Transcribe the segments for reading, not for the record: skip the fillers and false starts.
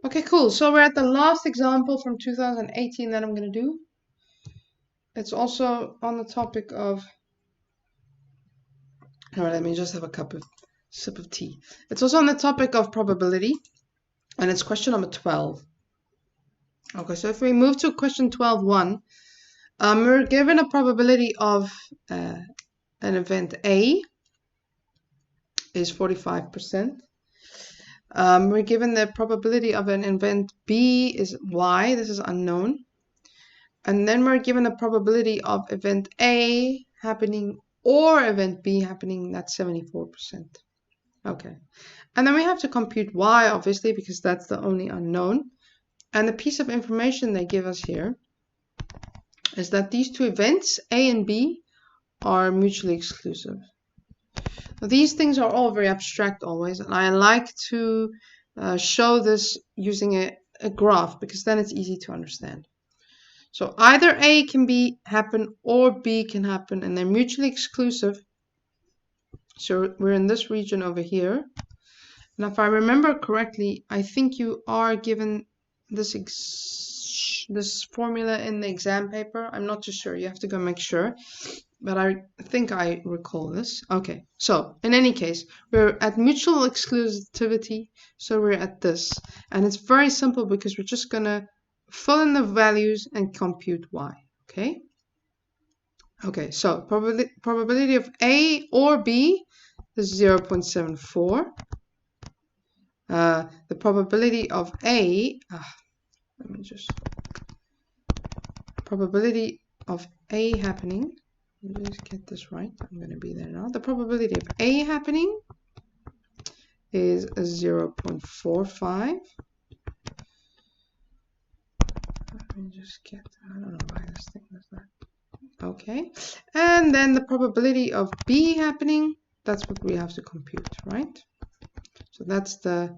Okay, cool. So we're at the last example from 2018 that I'm going to do. It's also on the topic of... All right, let me just have a sip of tea. It's also on the topic of probability, and it's question number 12. Okay, so if we move to question 12.1, we're given a probability of an event A is 45%. We're given the probability of an event B is Y, this is unknown. And then we're given a probability of event A happening or event B happening, that's 74%. Okay. And then we have to compute Y, obviously, because that's the only unknown. And the piece of information they give us here is that these two events, A and B, are mutually exclusive. Now, these things are all very abstract always, and I like to show this using a graph, because then it's easy to understand. So either A can happen or B can happen, and they're mutually exclusive. So we're in this region over here. And if I remember correctly, I think you are given this formula in the exam paper. I'm not too sure. You have to go make sure. But I think I recall this. Okay, so in any case, we're at mutual exclusivity. So we're at this. And it's very simple because we're just going to fill in the values and compute Y. Okay? Okay, so probability of A or B is 0.74. The probability of probability of A happening, let me just get this right, I'm going to be there now. The probability of A happening is 0.45. Let me just get, I don't know why this thing does that. Okay, and then the probability of B happening, that's what we have to compute, right? So that's the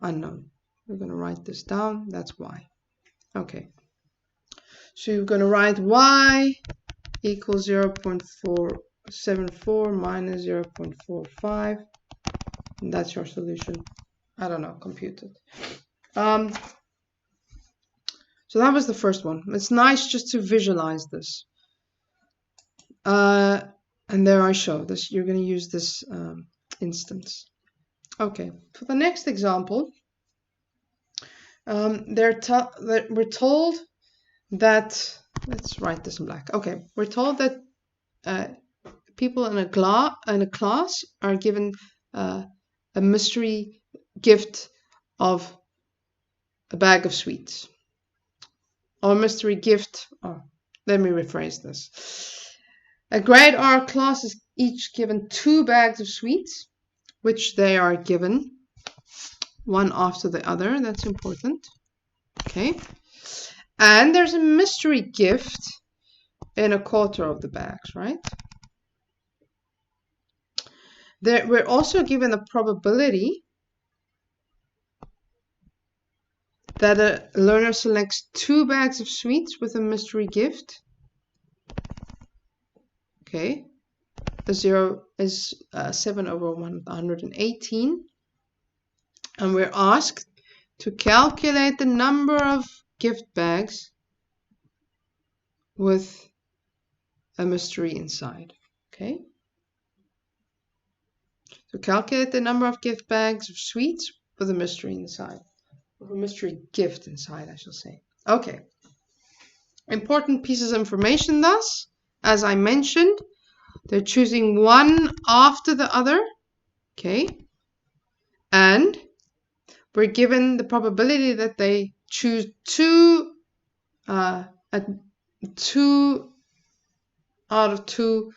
unknown. We're going to write this down. That's Y. Okay. So you're going to write Y equals 0.474 minus 0.45. And that's your solution. I don't know, compute it. So that was the first one. It's nice just to visualize this. And there I show this. You're going to use this instance. Okay, for the next example, we're told that, let's write this in black. Okay, we're told that people in a class are given a mystery gift of a bag of sweets. Or mystery gift, let me rephrase this. A grade R class is each given 2 bags of sweets, which they are given one after the other. That's important. Okay. And there's a mystery gift in a quarter of the bags, right? We're also given a probability that a learner selects 2 bags of sweets with a mystery gift. Okay. The 0 is 7 over 118. And we're asked to calculate the number of gift bags with a mystery inside. Okay. So calculate the number of gift bags of sweets with a mystery inside. With a mystery gift inside, I shall say. Okay. Important pieces of information thus. As I mentioned, they're choosing one after the other. Okay. And we're given the probability that they choose 2 out of 2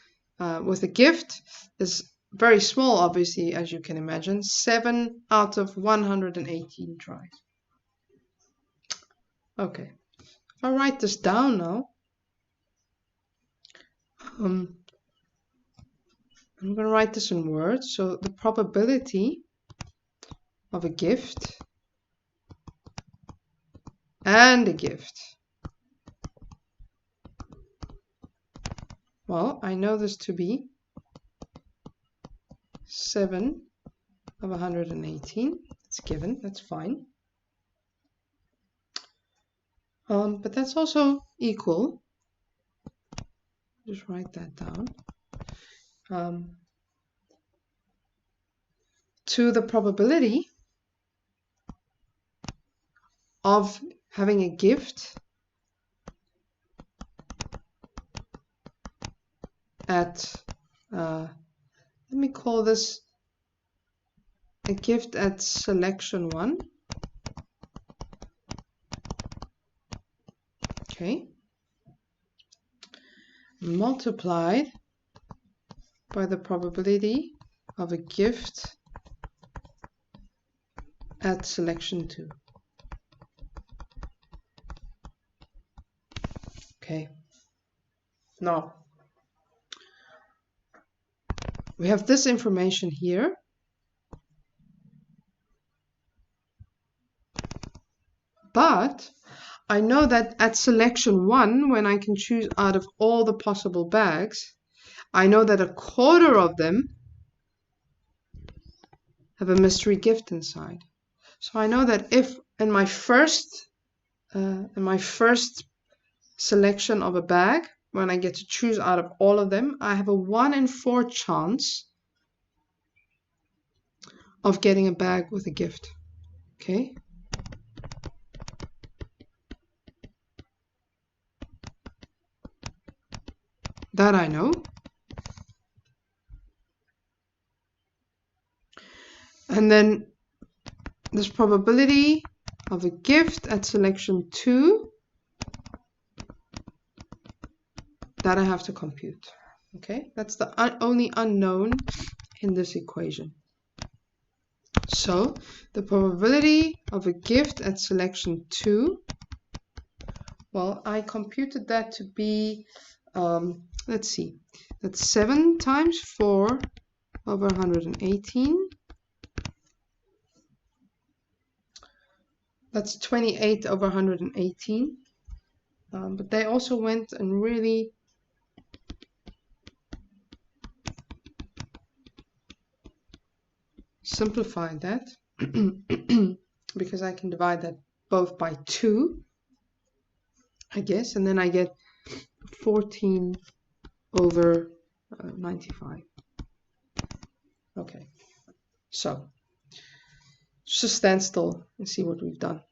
with a gift is very small, obviously, as you can imagine. 7 out of 118 tries. Okay, if I write this down now, I'm going to write this in words. So the probability of a gift and a gift. Well, I know this to be 7 of 118. It's given, that's fine. But that's also equal. Just write that down. To the probability of having a gift at, let me call this a gift at selection 1. Okay. Multiplied by the probability of a gift at selection 2. Okay. Now, we have this information here. But I know that at selection 1, when I can choose out of all the possible bags, I know that a quarter of them have a mystery gift inside. So I know that if in my first selection of a bag, when I get to choose out of all of them, I have a 1 in 4 chance of getting a bag with a gift. Okay. That I know. And then this probability of a gift at selection 2, that I have to compute. Okay, that's the only unknown in this equation. So the probability of a gift at selection 2, well, I computed that to be, let's see, that's 7 times 4 over 118. That's 28 over 118. But they also went and really simplified that because I can divide that both by 2, I guess, and then I get 14 over 95. Okay, so just stand still and see what we've done.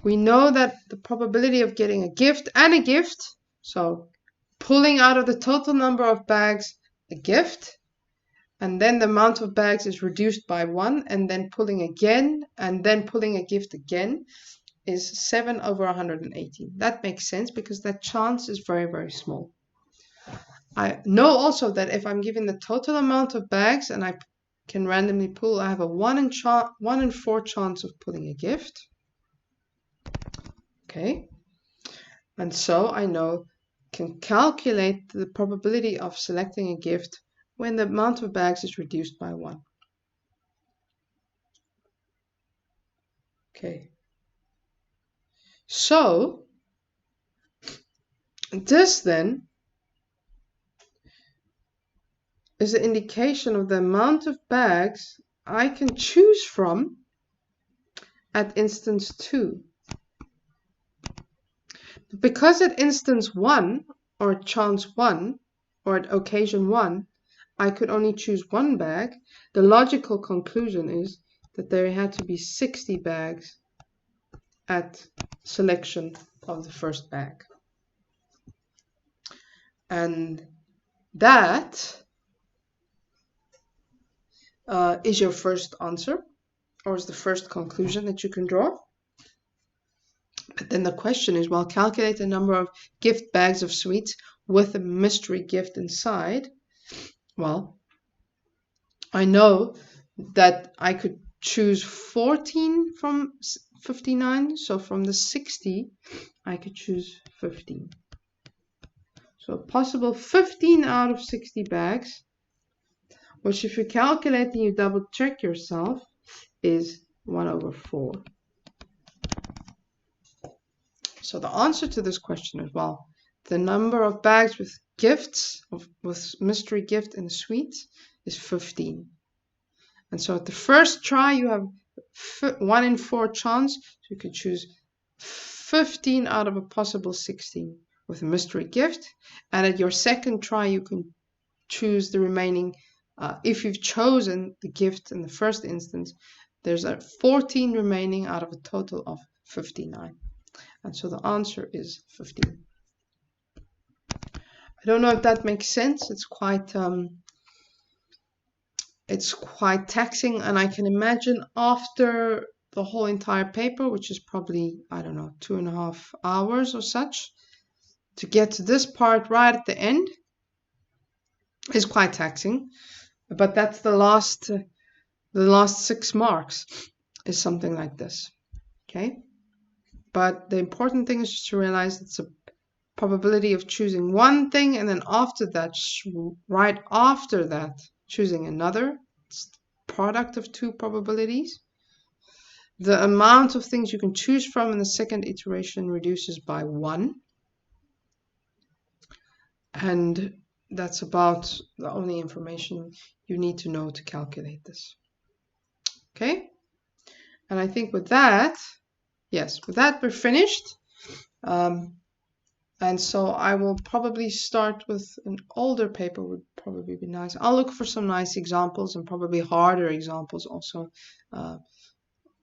We know that the probability of getting a gift and a gift, so pulling out of the total number of bags a gift, and then the amount of bags is reduced by 1, and then pulling again, and then pulling a gift again, is 7 over 118. That makes sense because that chance is very, very small. I know also that if I'm given the total amount of bags and I can randomly pull, I have a 1 in 4 chance of pulling a gift. Okay, and so I can calculate the probability of selecting a gift when the amount of bags is reduced by 1. Okay, so this then is an indication of the amount of bags I can choose from at instance 2. Because at instance 1, or at chance 1, or at occasion 1, I could only choose 1 bag, the logical conclusion is that there had to be 60 bags at selection of the first bag. And that is your first answer, or is the first conclusion that you can draw. But then the question is, well, calculate the number of gift bags of sweets with a mystery gift inside. Well, I know that I could choose 14 from 59. So from the 60, I could choose 15. So a possible 15 out of 60 bags, which if you calculate and you double check yourself, is 1 over 4. So the answer to this question is, well, the number of bags with gifts, with mystery gift and sweets, is 15. And so at the first try, you have 1 in 4 chance, so you can choose 15 out of a possible 16 with a mystery gift, and at your second try you can choose the remaining. If you've chosen the gift in the first instance, there's a 14 remaining out of a total of 59, and so the answer is 15. I don't know if that makes sense. It's quite taxing, and I can imagine after the whole entire paper, which is probably, I don't know, 2.5 hours or such, to get to this part right at the end is quite taxing. But that's the last 6 marks is something like this. Okay, but the important thing is just to realize it's a probability of choosing one thing, and then after that, right after that, choosing another. It's the product of 2 probabilities. The amount of things you can choose from in the second iteration reduces by 1. And that's about the only information you need to know to calculate this. Okay? And I think with that, yes, with that we're finished. And so I will probably start with an older paper, would probably be nice. I'll look for some nice examples and probably harder examples also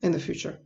in the future.